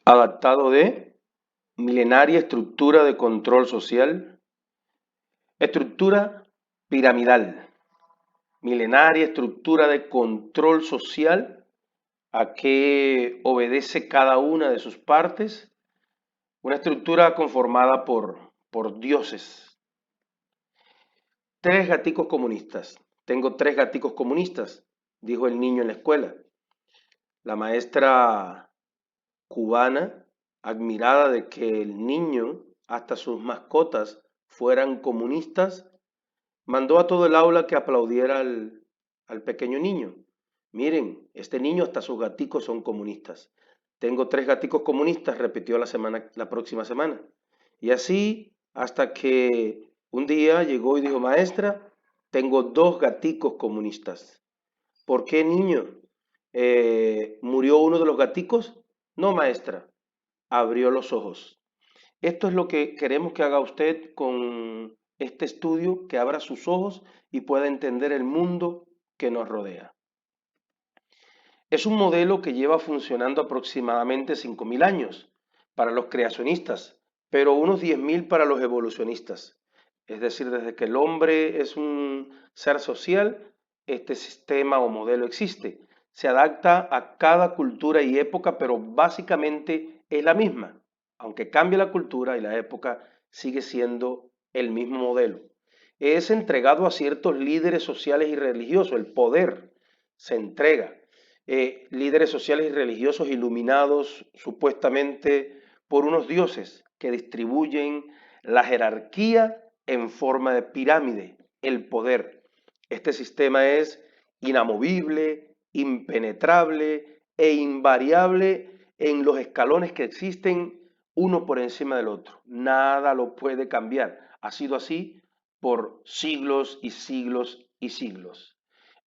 Adaptado de milenaria estructura de control social, estructura piramidal, milenaria estructura de control social a que obedece cada una de sus partes, una estructura conformada por dioses. Tres gaticos comunistas. Tengo tres gaticos comunistas, dijo el niño en la escuela. La maestra cubana, admirada de que el niño, hasta sus mascotas, fueran comunistas, mandó a todo el aula que aplaudiera al pequeño niño. Miren, este niño hasta sus gaticos son comunistas. Tengo tres gaticos comunistas, repitió la próxima semana. Y así hasta que un día llegó y dijo, maestra, tengo dos gaticos comunistas. ¿Por qué, niño? ¿Murió uno de los gaticos? No, maestra. Abrió los ojos. Esto es lo que queremos que haga usted con este estudio, que abra sus ojos y pueda entender el mundo que nos rodea. Es un modelo que lleva funcionando aproximadamente 5.000 años para los creacionistas, pero unos 10.000 para los evolucionistas. Es decir, desde que el hombre es un ser social, este sistema o modelo existe. Se adapta a cada cultura y época, pero básicamente es la misma. Aunque cambie la cultura y la época, sigue siendo el mismo modelo. Es entregado a ciertos líderes sociales y religiosos, el poder se entrega líderes sociales y religiosos iluminados supuestamente por unos dioses que distribuyen la jerarquía en forma de pirámide, el poder. Este sistema es inamovible, impenetrable e invariable en los escalones que existen uno por encima del otro. Nada lo puede cambiar. Ha sido así por siglos y siglos y siglos.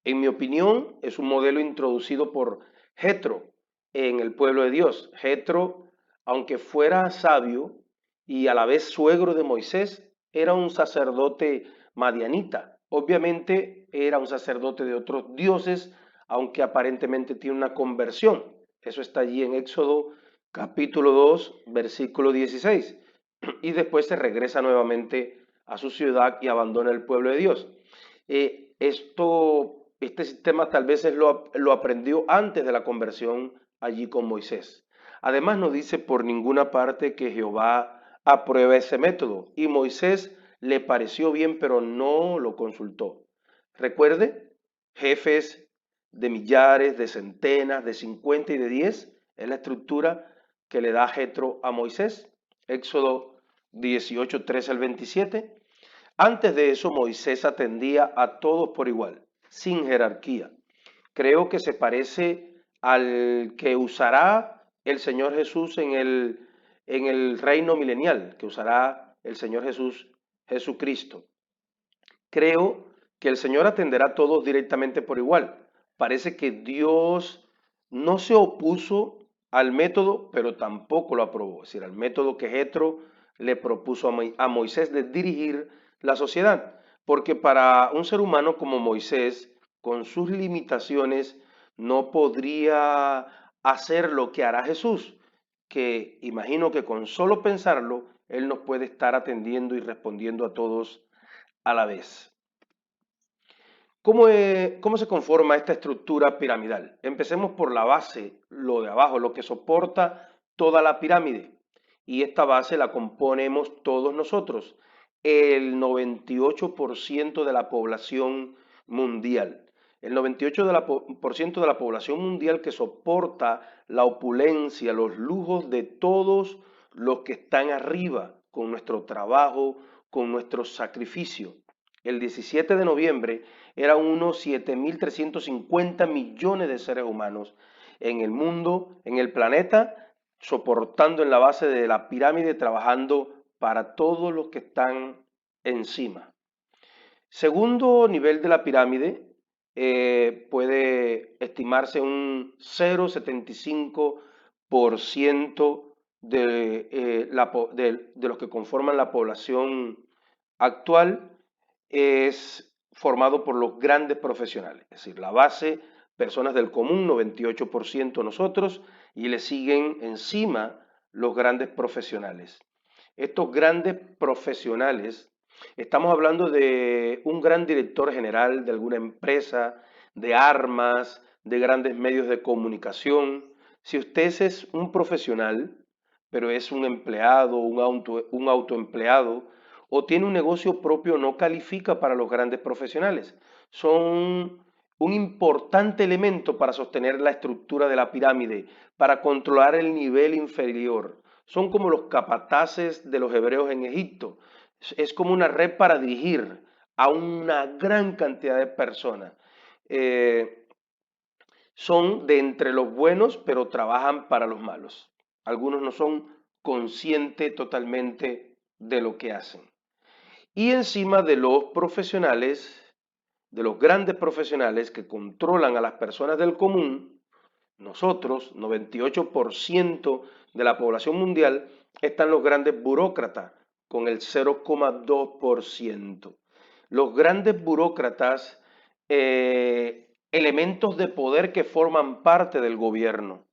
En mi opinión, es un modelo introducido por Jetro en el pueblo de Dios. Jetro, aunque fuera sabio y a la vez suegro de Moisés, era un sacerdote madianita. Obviamente era un sacerdote de otros dioses, aunque aparentemente tiene una conversión. Eso está allí en Éxodo capítulo 2, versículo 16. Y después se regresa nuevamente a su ciudad y abandona el pueblo de Dios. Este sistema tal vez lo aprendió antes de la conversión allí con Moisés. Además no dice por ninguna parte que Jehová aprueba ese método y Moisés le pareció bien pero no lo consultó. Recuerde, jefes de millares, de centenas, de 50 y de 10 es la estructura que le da Jetro a Moisés. Éxodo 18, 13 al 27. Antes de eso, Moisés atendía a todos por igual, sin jerarquía. Creo que se parece al que usará el Señor Jesús en el reino milenial, que usará el Señor Jesucristo. Creo que el Señor atenderá a todos directamente por igual. Parece que Dios no se opuso al método, pero tampoco lo aprobó. Es decir, al método que Jetro le propuso a Moisés de dirigir la sociedad. Porque para un ser humano como Moisés, con sus limitaciones, no podría hacer lo que hará Jesús, que imagino que con solo pensarlo, Él nos puede estar atendiendo y respondiendo a todos a la vez. ¿Cómo se conforma esta estructura piramidal? Empecemos por la base, lo de abajo, lo que soporta toda la pirámide. Y esta base la componemos todos nosotros, el 98% de la población mundial. El 98% de la población mundial que soporta la opulencia, los lujos de todos los que están arriba, con nuestro trabajo, con nuestro sacrificio. El 17 de noviembre eran unos 7.350 millones de seres humanos en el mundo, en el planeta, soportando en la base de la pirámide, trabajando para todos los que están encima. Segundo nivel de la pirámide, puede estimarse un 0,75% de los que conforman la población actual es formado por los grandes profesionales, es decir, la base, personas del común, 98% nosotros, y le siguen encima los grandes profesionales. Estos grandes profesionales, estamos hablando de un gran director general de alguna empresa, de armas, de grandes medios de comunicación. Si usted es un profesional, pero es un empleado, un autoempleado, o tiene un negocio propio, no califica para los grandes profesionales. Son un importante elemento para sostener la estructura de la pirámide, para controlar el nivel inferior. Son como los capataces de los hebreos en Egipto. Es como una red para dirigir a una gran cantidad de personas. Eh, Son de entre los buenos, pero trabajan para los malos. Algunos no son conscientes totalmente de lo que hacen. Y encima de los profesionales, de los grandes profesionales que controlan a las personas del común, nosotros, 98% de la población mundial, están los grandes burócratas, con el 0,2%. Los grandes burócratas, elementos de poder que forman parte del gobierno,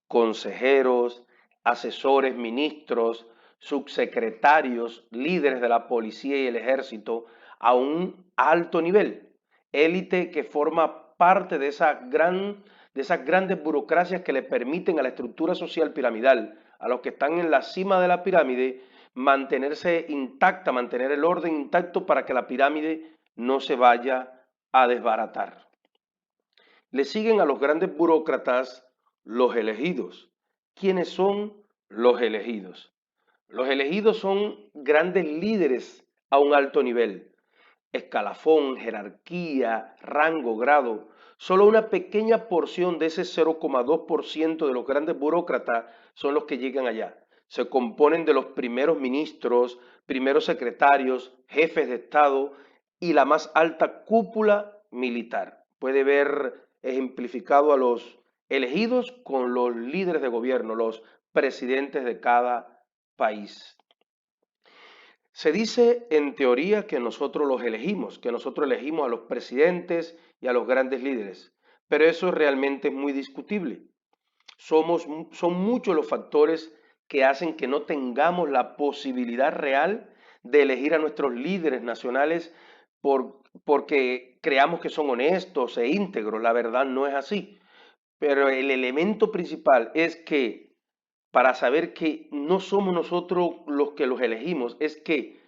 consejeros, asesores, ministros, subsecretarios, líderes de la policía y el ejército, a un alto nivel, élite que forma parte de esas grandes burocracias que le permiten a la estructura social piramidal, a los que están en la cima de la pirámide, mantenerse intacta, mantener el orden intacto para que la pirámide no se vaya a desbaratar. Le siguen a los grandes burócratas los elegidos. ¿Quiénes son los elegidos? Los elegidos son grandes líderes a un alto nivel, escalafón, jerarquía, rango, grado. Solo una pequeña porción de ese 0,2% de los grandes burócratas son los que llegan allá. Se componen de los primeros ministros, primeros secretarios, jefes de Estado y la más alta cúpula militar. Puede ver ejemplificado a los elegidos con los líderes de gobierno, los presidentes de cada país. Se dice en teoría que nosotros los elegimos, que nosotros elegimos a los presidentes y a los grandes líderes, pero eso realmente es muy discutible. Son muchos los factores que hacen que no tengamos la posibilidad real de elegir a nuestros líderes nacionales porque creamos que son honestos e íntegros. La verdad no es así. Pero el elemento principal es que para saber que no somos nosotros los que los elegimos, es que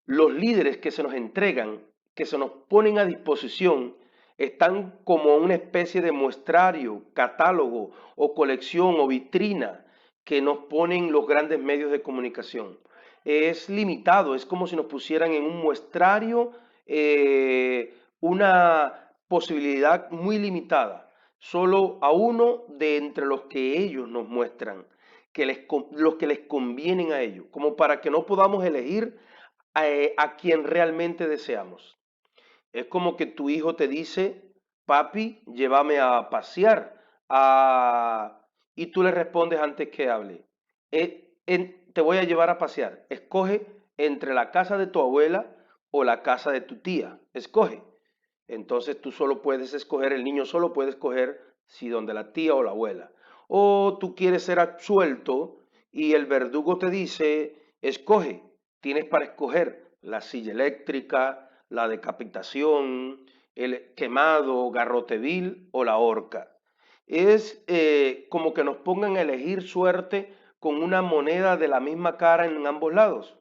los líderes que se nos entregan, que se nos ponen a disposición, están como una especie de muestrario, catálogo o colección o vitrina que nos ponen los grandes medios de comunicación. Es limitado, es como si nos pusieran en un muestrario una posibilidad muy limitada, solo a uno de entre los que ellos nos muestran, los que les convienen a ellos, como para que no podamos elegir a quien realmente deseamos. Es como que tu hijo te dice, papi, llévame a pasear, y tú le respondes antes que hable, te voy a llevar a pasear, escoge entre la casa de tu abuela o la casa de tu tía, escoge. Entonces tú solo puedes escoger, el niño solo puede escoger si donde la tía o la abuela. O tú quieres ser absuelto y el verdugo te dice, escoge, tienes para escoger la silla eléctrica, la decapitación, el quemado, garrote vil o la horca. Es como que nos pongan a elegir suerte con una moneda de la misma cara en ambos lados.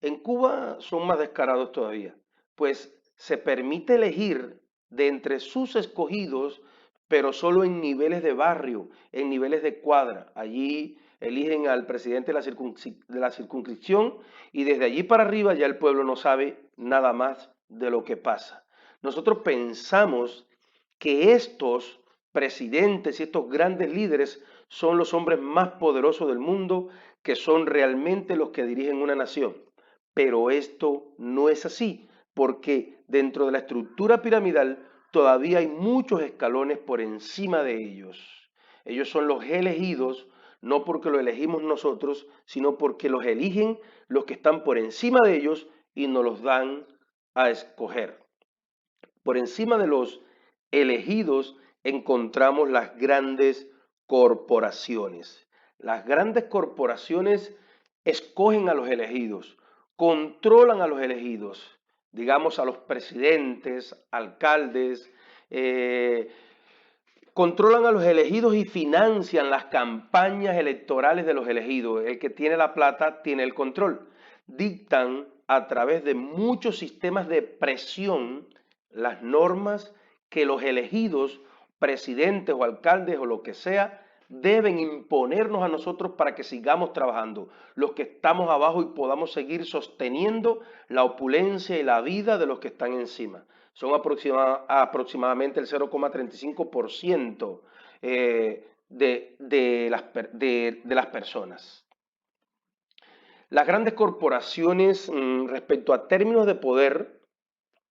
En Cuba son más descarados todavía, pues se permite elegir de entre sus escogidos, pero solo en niveles de barrio, en niveles de cuadra. Allí eligen al presidente de la circunscripción y desde allí para arriba ya el pueblo no sabe nada más de lo que pasa. Nosotros pensamos que estos presidentes y estos grandes líderes son los hombres más poderosos del mundo, que son realmente los que dirigen una nación. Pero esto no es así, porque dentro de la estructura piramidal todavía hay muchos escalones por encima de ellos. Ellos son los elegidos, no porque lo elegimos nosotros, sino porque los eligen los que están por encima de ellos y nos los dan a escoger. Por encima de los elegidos encontramos las grandes corporaciones. Las grandes corporaciones escogen a los elegidos, controlan a los elegidos, digamos a los presidentes, alcaldes, eh, controlan a los elegidos y financian las campañas electorales de los elegidos. El que tiene la plata tiene el control. Dictan a través de muchos sistemas de presión las normas que los elegidos, presidentes o alcaldes o lo que sea, deben imponernos a nosotros para que sigamos trabajando, los que estamos abajo y podamos seguir sosteniendo la opulencia y la vida de los que están encima. Son aproximadamente el 0,35% de las personas. Las grandes corporaciones, respecto a términos de poder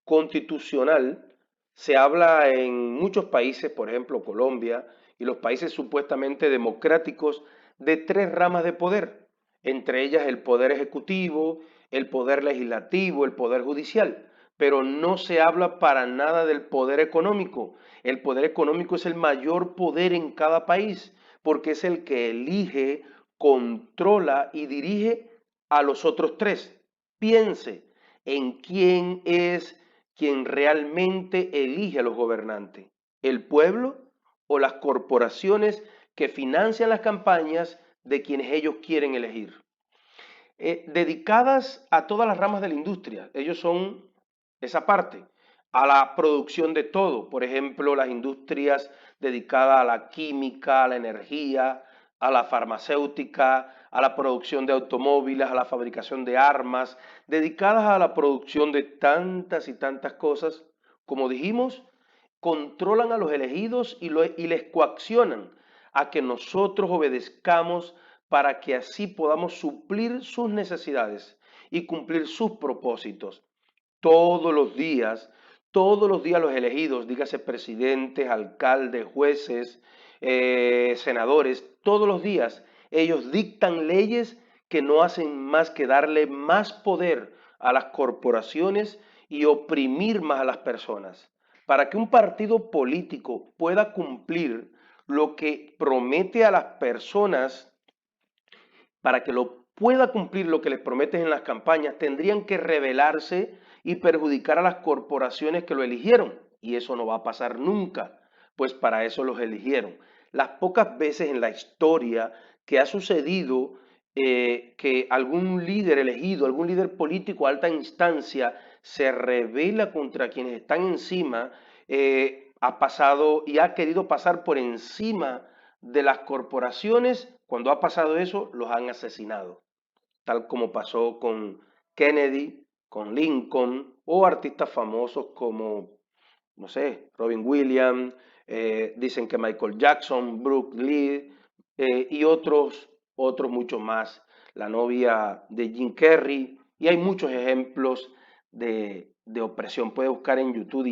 constitucional, se habla en muchos países, por ejemplo Colombia, y los países supuestamente democráticos, de tres ramas de poder, entre ellas el poder ejecutivo, el poder legislativo, el poder judicial, pero no se habla para nada del poder económico. El poder económico es el mayor poder en cada país, porque es el que elige, controla y dirige a los otros tres. Piense en quién es quien realmente elige a los gobernantes, el pueblo o las corporaciones que financian las campañas de quienes ellos quieren elegir. Dedicadas a todas las ramas de la industria, ellos son esa parte, a la producción de todo, por ejemplo, las industrias dedicadas a la química, a la energía, a la farmacéutica, a la producción de automóviles, a la fabricación de armas, dedicadas a la producción de tantas y tantas cosas, como dijimos, controlan a los elegidos y les coaccionan a que nosotros obedezcamos para que así podamos suplir sus necesidades y cumplir sus propósitos. Todos los días los elegidos, dígase presidentes, alcaldes, jueces, senadores, todos los días ellos dictan leyes que no hacen más que darle más poder a las corporaciones y oprimir más a las personas. Para que un partido político pueda cumplir lo que promete a las personas, para que lo pueda cumplir lo que les prometen en las campañas, tendrían que rebelarse y perjudicar a las corporaciones que lo eligieron. Y eso no va a pasar nunca, pues para eso los eligieron. Las pocas veces en la historia que ha sucedido que algún líder elegido, algún líder político a alta instancia se rebela contra quienes están encima, ha pasado y ha querido pasar por encima de las corporaciones. Cuando ha pasado eso, los han asesinado, tal como pasó con Kennedy, con Lincoln o artistas famosos como, no sé, Robin Williams, dicen que Michael Jackson, Bruce Lee y otros muchos más, la novia de Jim Carrey, y hay muchos ejemplos de opresión. Puede buscar en YouTube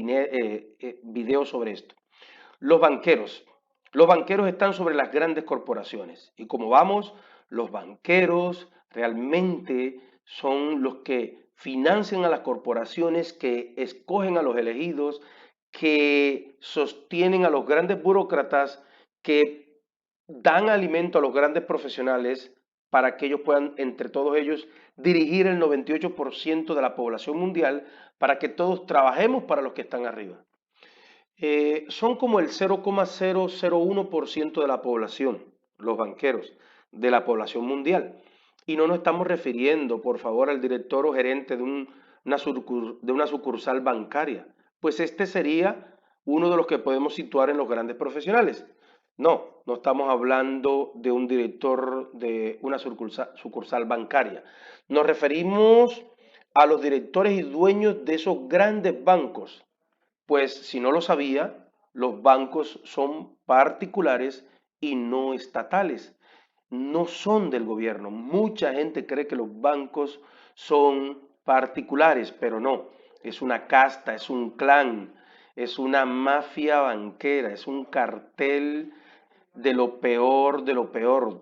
videos sobre esto. Los banqueros. Los banqueros están sobre las grandes corporaciones y como vamos, los banqueros realmente son los que financian a las corporaciones, que escogen a los elegidos, que sostienen a los grandes burócratas, que dan alimento a los grandes profesionales para que ellos puedan, entre todos ellos, dirigir el 98% de la población mundial para que todos trabajemos para los que están arriba. Son como el 0,001% de la población, los banqueros, de la población mundial. Y no nos estamos refiriendo, por favor, al director o gerente de una sucursal bancaria, pues este sería uno de los que podemos situar en los grandes profesionales. No estamos hablando de un director de una sucursal bancaria. Nos referimos a los directores y dueños de esos grandes bancos, pues si no lo sabía, los bancos son particulares y no estatales, no son del gobierno. Mucha gente cree que los bancos son particulares, pero no. Es una casta, es un clan, es una mafia banquera, es un cartel de lo peor,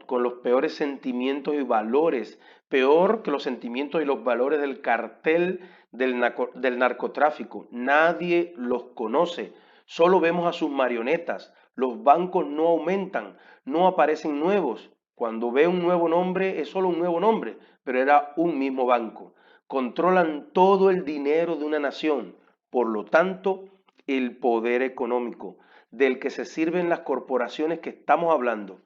con los peores sentimientos y valores, peor que los sentimientos y los valores del cartel del narcotráfico. Nadie los conoce, solo vemos a sus marionetas. Los bancos no aumentan, no aparecen nuevos. Cuando ve un nuevo nombre, es solo un nuevo nombre, pero era un mismo banco. Controlan todo el dinero de una nación, por lo tanto, el poder económico del que se sirven las corporaciones que estamos hablando.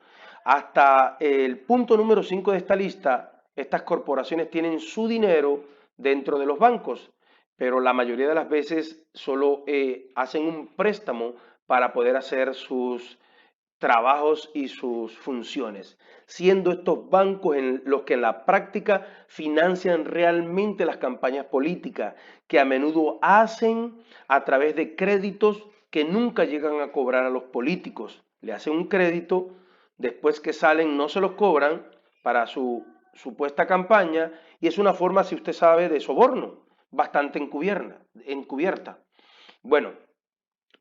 Hasta el punto número 5 de esta lista, estas corporaciones tienen su dinero dentro de los bancos, pero la mayoría de las veces solo hacen un préstamo para poder hacer sus trabajos y sus funciones, siendo estos bancos los que en la práctica financian realmente las campañas políticas, que a menudo hacen a través de créditos que nunca llegan a cobrar a los políticos. Le hacen un crédito, después que salen no se los cobran para su supuesta campaña y es una forma, si usted sabe, de soborno, bastante encubierta. Bueno,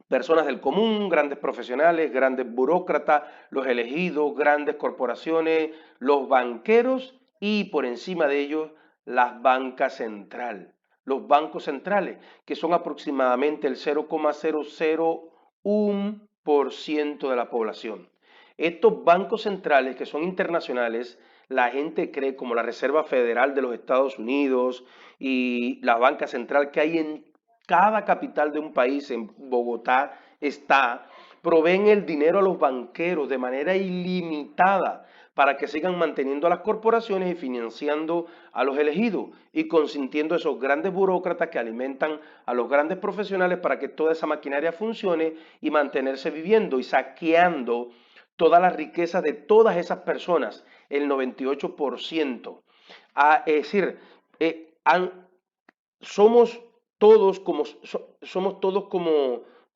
personas del común, grandes profesionales, grandes burócratas, los elegidos, grandes corporaciones, los banqueros y por encima de ellos las bancas centrales. Los bancos centrales, que son aproximadamente el 0,001% de la población. Estos bancos centrales que son internacionales, la gente cree como la Reserva Federal de los Estados Unidos y la banca central que hay en cada capital de un país, en Bogotá está, proveen el dinero a los banqueros de manera ilimitada para que sigan manteniendo a las corporaciones y financiando a los elegidos y consintiendo a esos grandes burócratas que alimentan a los grandes profesionales para que toda esa maquinaria funcione y mantenerse viviendo y saqueando todas las riquezas de todas esas personas, el 98%. Es decir, somos todos como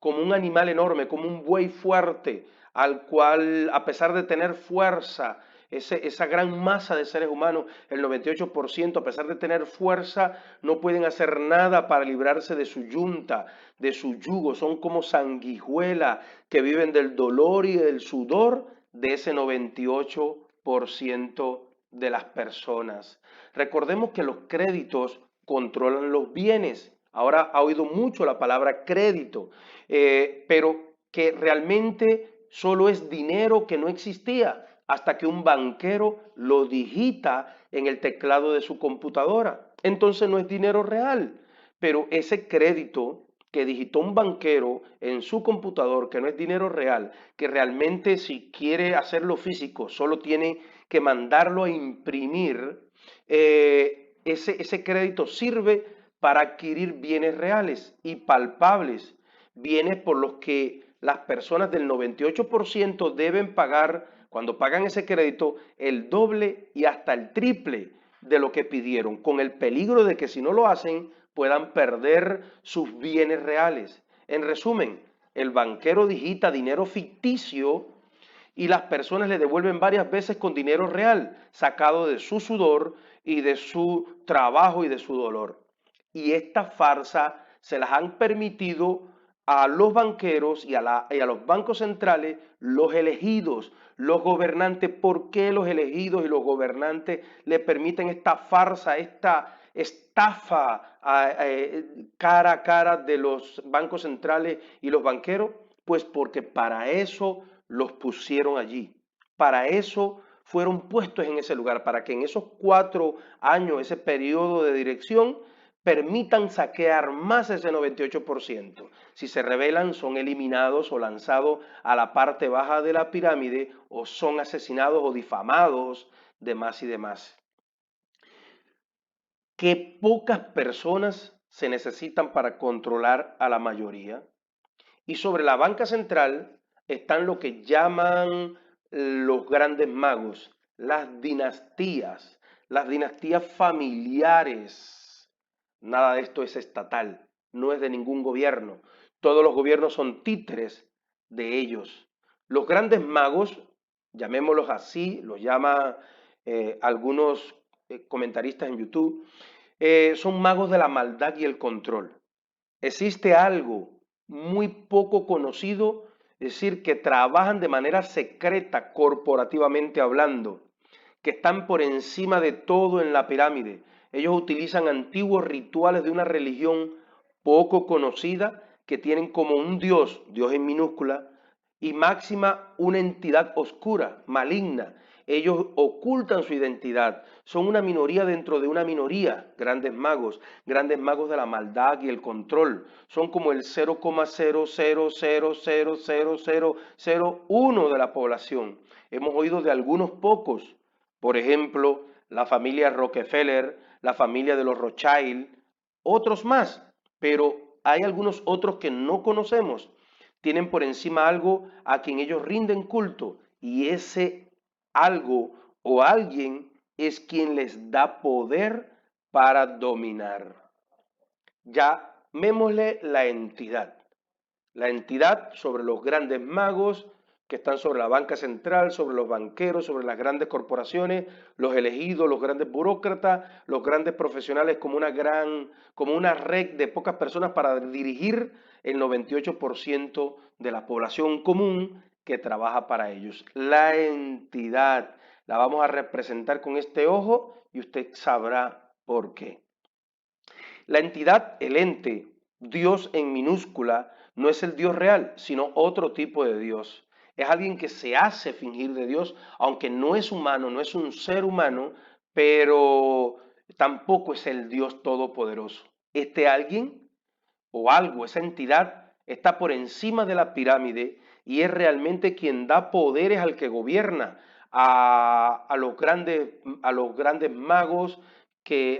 un animal enorme, como un buey fuerte, al cual, a pesar de tener fuerza, esa gran masa de seres humanos, el 98%, a pesar de tener fuerza, no pueden hacer nada para librarse de su yunta, de su yugo. Son como sanguijuelas que viven del dolor y del sudor de ese 98% de las personas. Recordemos que los créditos controlan los bienes. Ahora ha oído mucho la palabra crédito, pero que realmente solo es dinero que no existía hasta que un banquero lo digita en el teclado de su computadora. Entonces no es dinero real, pero ese crédito que digitó un banquero en su computador, que no es dinero real, que realmente si quiere hacerlo físico, solo tiene que mandarlo a imprimir, ese crédito sirve para adquirir bienes reales y palpables, bienes por los que las personas del 98% deben pagar, cuando pagan ese crédito, el doble y hasta el triple de lo que pidieron, con el peligro de que si no lo hacen puedan perder sus bienes reales. En resumen, el banquero digita dinero ficticio y las personas le devuelven varias veces con dinero real, sacado de su sudor y de su trabajo y de su dolor. Y esta farsa se las han permitido a los banqueros y a los bancos centrales, los elegidos, los gobernantes. ¿Por qué los elegidos y los gobernantes le permiten esta farsa, esta estafa cara a cara de los bancos centrales y los banqueros? Pues porque para eso los pusieron allí. Para eso fueron puestos en ese lugar, para que en esos 4 años, ese periodo de dirección, permitan saquear más ese 98%. Si se rebelan, son eliminados o lanzados a la parte baja de la pirámide o son asesinados o difamados, demás y demás. ¿Qué pocas personas se necesitan para controlar a la mayoría? Y sobre la banca central están lo que llaman los grandes magos, las dinastías familiares. Nada de esto es estatal, no es de ningún gobierno. Todos los gobiernos son títeres de ellos. Los grandes magos, llamémoslos así, los llama algunos comentaristas en YouTube, son magos de la maldad y el control. Existe algo muy poco conocido, es decir, que trabajan de manera secreta, corporativamente hablando, que están por encima de todo en la pirámide. Ellos utilizan antiguos rituales de una religión poco conocida, que tienen como un Dios, Dios en minúscula, y máxima una entidad oscura, maligna. Ellos ocultan su identidad, son una minoría dentro de una minoría, grandes magos de la maldad y el control. Son como el 0,000000001 de la población. Hemos oído de algunos pocos, por ejemplo, la familia Rockefeller, la familia de los Rothschild, otros más, pero hay algunos otros que no conocemos. Tienen por encima algo a quien ellos rinden culto y ese algo o alguien es quien les da poder para dominar. Llamémosle la entidad sobre los grandes magos que están sobre la banca central, sobre los banqueros, sobre las grandes corporaciones, los elegidos, los grandes burócratas, los grandes profesionales como una red de pocas personas para dirigir el 98% de la población común que trabaja para ellos. La entidad la vamos a representar con este ojo y usted sabrá por qué. La entidad, el ente, Dios en minúscula, no es el Dios real, sino otro tipo de Dios. Es alguien que se hace fingir de Dios, aunque no es humano, no es un ser humano, pero tampoco es el Dios todopoderoso. Este alguien o algo, esa entidad, está por encima de la pirámide y es realmente quien da poderes al que gobierna, a los grandes magos,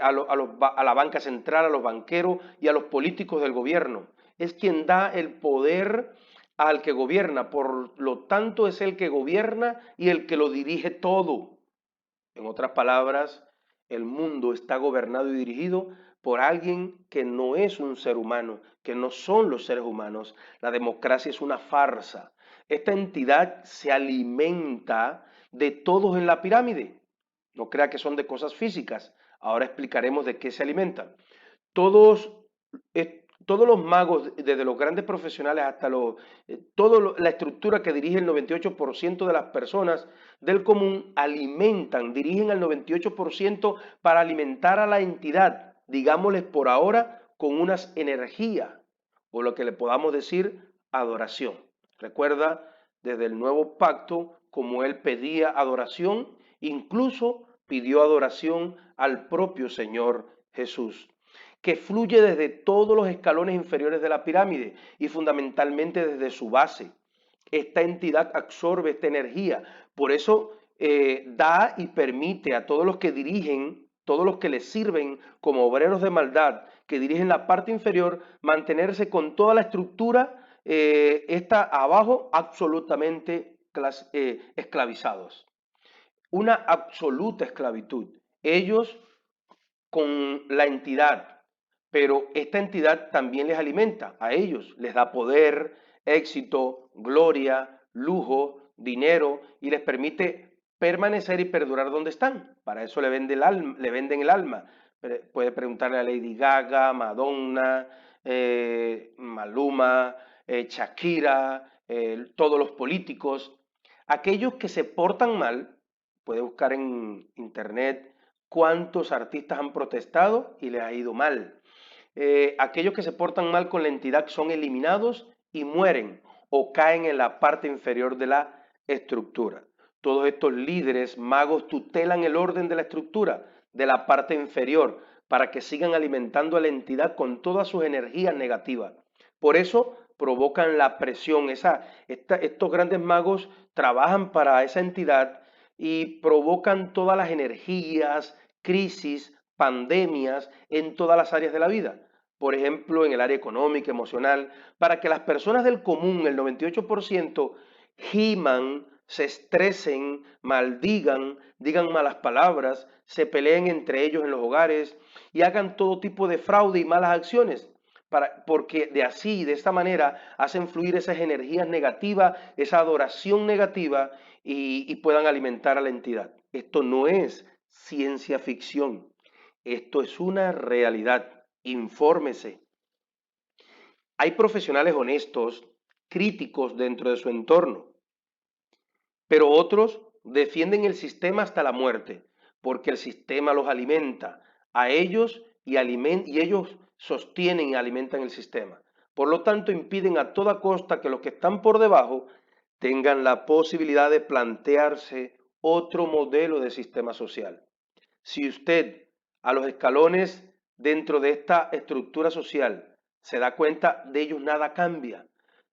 a la banca central, a los banqueros y a los políticos del gobierno. Es quien da el poder al que gobierna, por lo tanto es el que gobierna y el que lo dirige todo. En otras palabras, el mundo está gobernado y dirigido por alguien que no es un ser humano, que no son los seres humanos. La democracia es una farsa. Esta entidad se alimenta de todos en la pirámide. No crea que son de cosas físicas. Ahora explicaremos de qué se alimentan. Todos, todos los magos, desde los grandes profesionales hasta toda la estructura que dirige el 98% de las personas del común, dirigen al 98% para alimentar a la entidad, digámosles por ahora, con unas energías, o lo que le podamos decir, adoración. Recuerda, desde el nuevo pacto, como él pedía adoración, incluso pidió adoración al propio Señor Jesús, que fluye desde todos los escalones inferiores de la pirámide y fundamentalmente desde su base. Esta entidad absorbe esta energía, por eso da y permite a todos los que dirigen, todos los que les sirven como obreros de maldad, que dirigen la parte inferior, mantenerse con toda la estructura, está abajo absolutamente esclavizados. Una absoluta esclavitud. Ellos con la entidad, pero esta entidad también les alimenta a ellos, les da poder, éxito, gloria, lujo, dinero y les permite permanecer y perdurar donde están. Para eso le venden el alma. Puede preguntarle a Lady Gaga, Madonna, Maluma, Shakira, todos los políticos. Aquellos que se portan mal, puede buscar en internet cuántos artistas han protestado y les ha ido mal. Aquellos que se portan mal con la entidad son eliminados y mueren o caen en la parte inferior de la estructura. Todos estos líderes magos tutelan el orden de la estructura, de la parte inferior, para que sigan alimentando a la entidad con todas sus energías negativas. Por eso provocan la presión. Estos grandes magos trabajan para esa entidad y provocan todas las energías, crisis, pandemias en todas las áreas de la vida. Por ejemplo, en el área económica, emocional, para que las personas del común, el 98%, giman, se estresen, maldigan, digan malas palabras, se peleen entre ellos en los hogares y hagan todo tipo de fraude y malas acciones. Porque de esta manera, hacen fluir esas energías negativas, esa adoración negativa y puedan alimentar a la entidad. Esto no es ciencia ficción, esto es una realidad. Infórmese. Hay profesionales honestos, críticos dentro de su entorno, pero otros defienden el sistema hasta la muerte, porque el sistema los alimenta a ellos y ellos sostienen y alimentan el sistema. Por lo tanto, impiden a toda costa que los que están por debajo tengan la posibilidad de plantearse otro modelo de sistema social. Si usted a los escalones dentro de esta estructura social se da cuenta, de ellos nada cambia.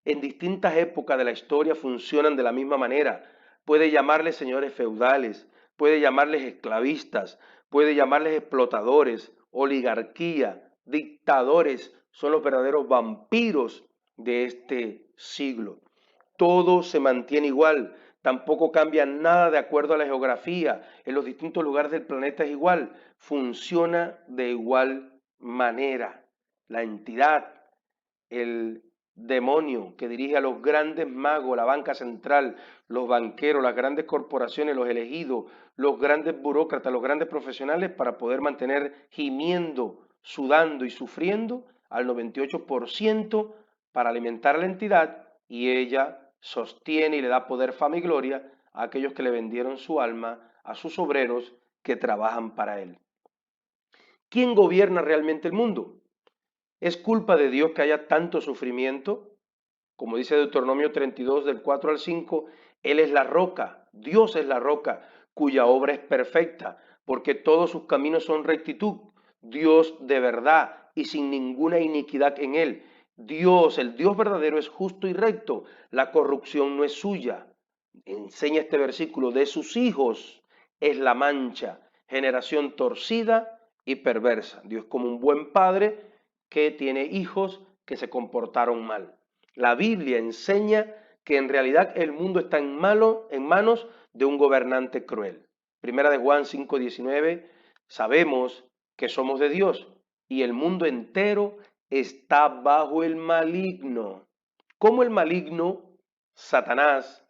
En distintas épocas de la historia funcionan de la misma manera. Puede llamarles señores feudales, puede llamarles esclavistas, puede llamarles explotadores, oligarquía, dictadores, son los verdaderos vampiros de este siglo. Todo se mantiene igual, tampoco cambia nada de acuerdo a la geografía, en los distintos lugares del planeta es igual, funciona de igual manera. La entidad, el demonio que dirige a los grandes magos, la banca central, los banqueros, las grandes corporaciones, los elegidos, los grandes burócratas, los grandes profesionales para poder mantener gimiendo, sudando y sufriendo al 98% para alimentar a la entidad, y ella sostiene y le da poder, fama y gloria a aquellos que le vendieron su alma, a sus obreros que trabajan para él. ¿Quién gobierna realmente el mundo? ¿Es culpa de Dios que haya tanto sufrimiento? Como dice Deuteronomio 32 del 4 al 5, Él es la roca, Dios es la roca, cuya obra es perfecta, porque todos sus caminos son rectitud. Dios de verdad y sin ninguna iniquidad en Él. Dios, el Dios verdadero, es justo y recto, la corrupción no es suya. Enseña este versículo, de sus hijos es la mancha, generación torcida y perversa. Dios como un buen padre que tiene hijos que se comportaron mal. La Biblia enseña que en realidad el mundo está en manos de un gobernante cruel. Primera de Juan 5:19, sabemos que somos de Dios y el mundo entero está bajo el maligno. ¿Cómo el maligno, Satanás,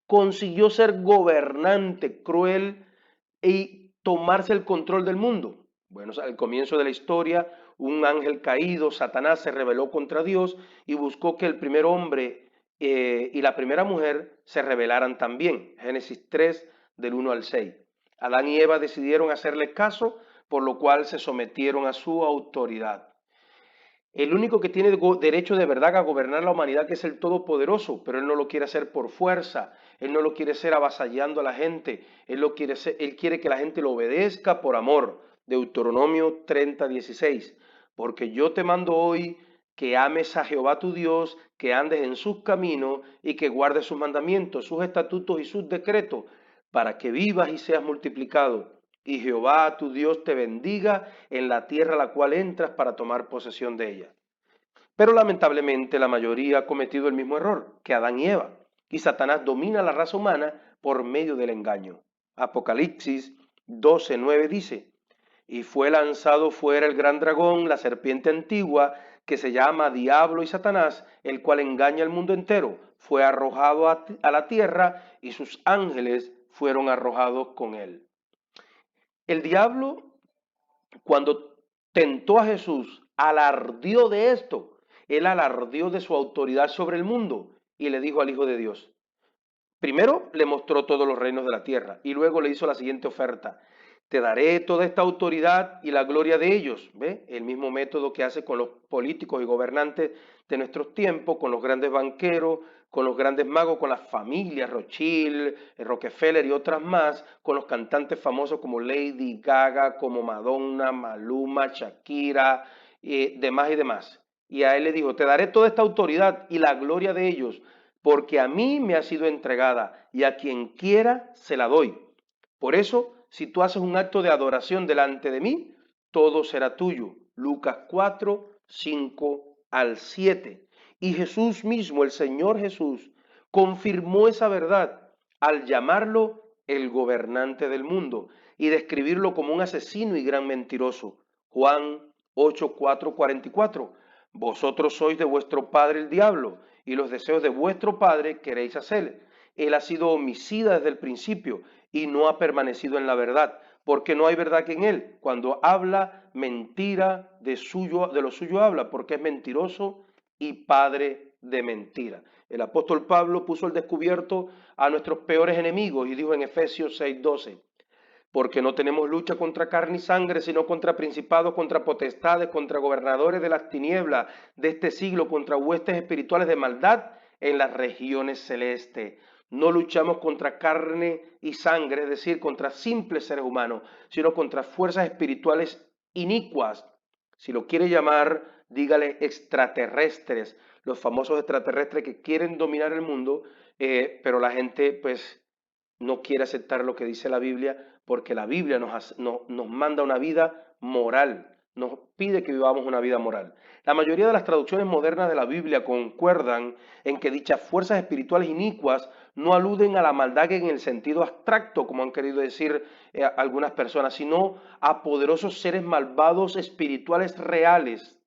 consiguió ser gobernante cruel y tomarse el control del mundo? Bueno, al comienzo de la historia, un ángel caído, Satanás, se rebeló contra Dios y buscó que el primer hombre y la primera mujer se rebelaran también. Génesis 3, del 1 al 6. Adán y Eva decidieron hacerle caso, por lo cual se sometieron a su autoridad. El único que tiene derecho de verdad a gobernar la humanidad, que es el Todopoderoso, pero Él no lo quiere hacer por fuerza, Él no lo quiere hacer avasallando a la gente, Él quiere que la gente lo obedezca por amor. Deuteronomio 30:16, porque yo te mando hoy que ames a Jehová tu Dios, que andes en sus caminos y que guardes sus mandamientos, sus estatutos y sus decretos, para que vivas y seas multiplicado. Y Jehová tu Dios te bendiga en la tierra a la cual entras para tomar posesión de ella. Pero lamentablemente la mayoría ha cometido el mismo error que Adán y Eva, y Satanás domina la raza humana por medio del engaño. Apocalipsis 12:9 dice, y fue lanzado fuera el gran dragón, la serpiente antigua, que se llama Diablo y Satanás, el cual engaña al mundo entero. Fue arrojado a la tierra y sus ángeles fueron arrojados con él. El diablo, cuando tentó a Jesús, alardió de esto. Él alardió de su autoridad sobre el mundo y le dijo al Hijo de Dios. Primero le mostró todos los reinos de la tierra y luego le hizo la siguiente oferta. Te daré toda esta autoridad y la gloria de ellos. ¿Ve? El mismo método que hace con los políticos y gobernantes de nuestros tiempos, con los grandes banqueros, con los grandes magos, con las familias Rothschild, Rockefeller y otras más, con los cantantes famosos como Lady Gaga, como Madonna, Maluma, Shakira, demás y demás. Y a él le dijo, te daré toda esta autoridad y la gloria de ellos, porque a mí me ha sido entregada y a quien quiera se la doy. Por eso, si tú haces un acto de adoración delante de mí, todo será tuyo. Lucas 4, 5 al 7. Y Jesús mismo, el Señor Jesús, confirmó esa verdad al llamarlo el gobernante del mundo y describirlo como un asesino y gran mentiroso. Juan 8, 4, 44. Vosotros sois de vuestro padre el diablo, y los deseos de vuestro padre queréis hacer. Él ha sido homicida desde el principio y no ha permanecido en la verdad, porque no hay verdad que en él. Cuando habla mentira, de lo suyo habla, porque es mentiroso y padre de mentira. El apóstol Pablo puso al descubierto a nuestros peores enemigos y dijo en Efesios 6:12, porque no tenemos lucha contra carne y sangre, sino contra principados, contra potestades, contra gobernadores de las tinieblas de este siglo, contra huestes espirituales de maldad en las regiones celestes. No luchamos contra carne y sangre, es decir, contra simples seres humanos, sino contra fuerzas espirituales inicuas. Si lo quiere llamar, dígale extraterrestres, los famosos extraterrestres que quieren dominar el mundo, pero la gente pues no quiere aceptar lo que dice la Biblia, porque la Biblia nos manda una vida moral, nos pide que vivamos una vida moral. La mayoría de las traducciones modernas de la Biblia concuerdan en que dichas fuerzas espirituales inicuas no aluden a la maldad en el sentido abstracto, como han querido decir algunas personas, sino a poderosos seres malvados espirituales reales,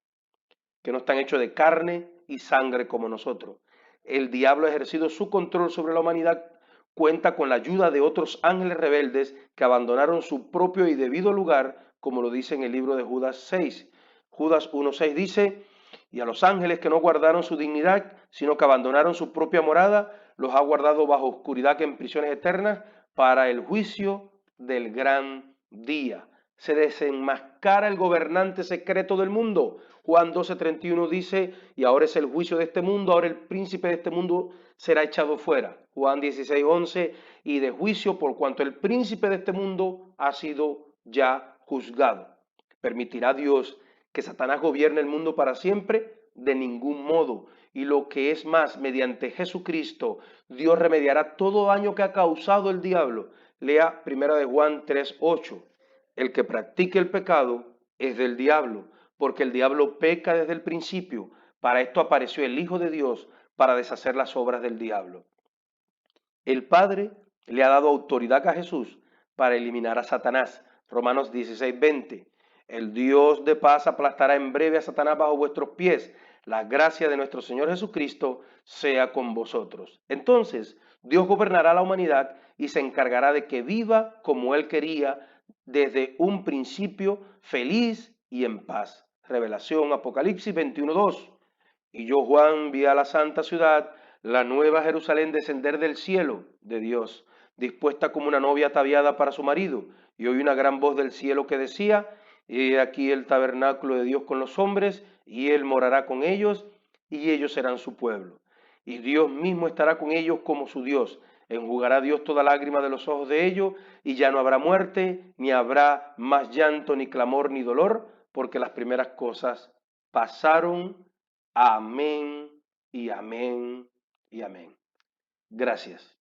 que no están hechos de carne y sangre como nosotros. El diablo ha ejercido su control sobre la humanidad, cuenta con la ayuda de otros ángeles rebeldes que abandonaron su propio y debido lugar, como lo dice en el libro de Judas 6. Judas 1:6 dice, y a los ángeles que no guardaron su dignidad, sino que abandonaron su propia morada, los ha guardado bajo oscuridad en prisiones eternas para el juicio del gran día. Se desenmascara el gobernante secreto del mundo. Juan 12:31 dice, y ahora es el juicio de este mundo, ahora el príncipe de este mundo será echado fuera. Juan 16:11, y de juicio por cuanto el príncipe de este mundo ha sido ya juzgado. ¿Permitirá Dios que Satanás gobierne el mundo para siempre? De ningún modo. Y lo que es más, mediante Jesucristo, Dios remediará todo daño que ha causado el diablo. Lea 1 de Juan 3:8. El que practique el pecado es del diablo, porque el diablo peca desde el principio. Para esto apareció el Hijo de Dios, para deshacer las obras del diablo. El Padre le ha dado autoridad a Jesús para eliminar a Satanás. Romanos 16:20. El Dios de paz aplastará en breve a Satanás bajo vuestros pies. La gracia de nuestro Señor Jesucristo sea con vosotros. Entonces, Dios gobernará la humanidad y se encargará de que viva como Él quería desde un principio, feliz y en paz. Revelación, Apocalipsis 21:2. Y yo, Juan, vi a la santa ciudad, la nueva Jerusalén, descender del cielo de Dios, dispuesta como una novia ataviada para su marido. Y oí una gran voz del cielo que decía, he aquí el tabernáculo de Dios con los hombres, y Él morará con ellos, y ellos serán su pueblo. Y Dios mismo estará con ellos como su Dios. Enjugará Dios toda lágrima de los ojos de ellos, y ya no habrá muerte, ni habrá más llanto, ni clamor, ni dolor, porque las primeras cosas pasaron. Amén y amén y amén. Gracias.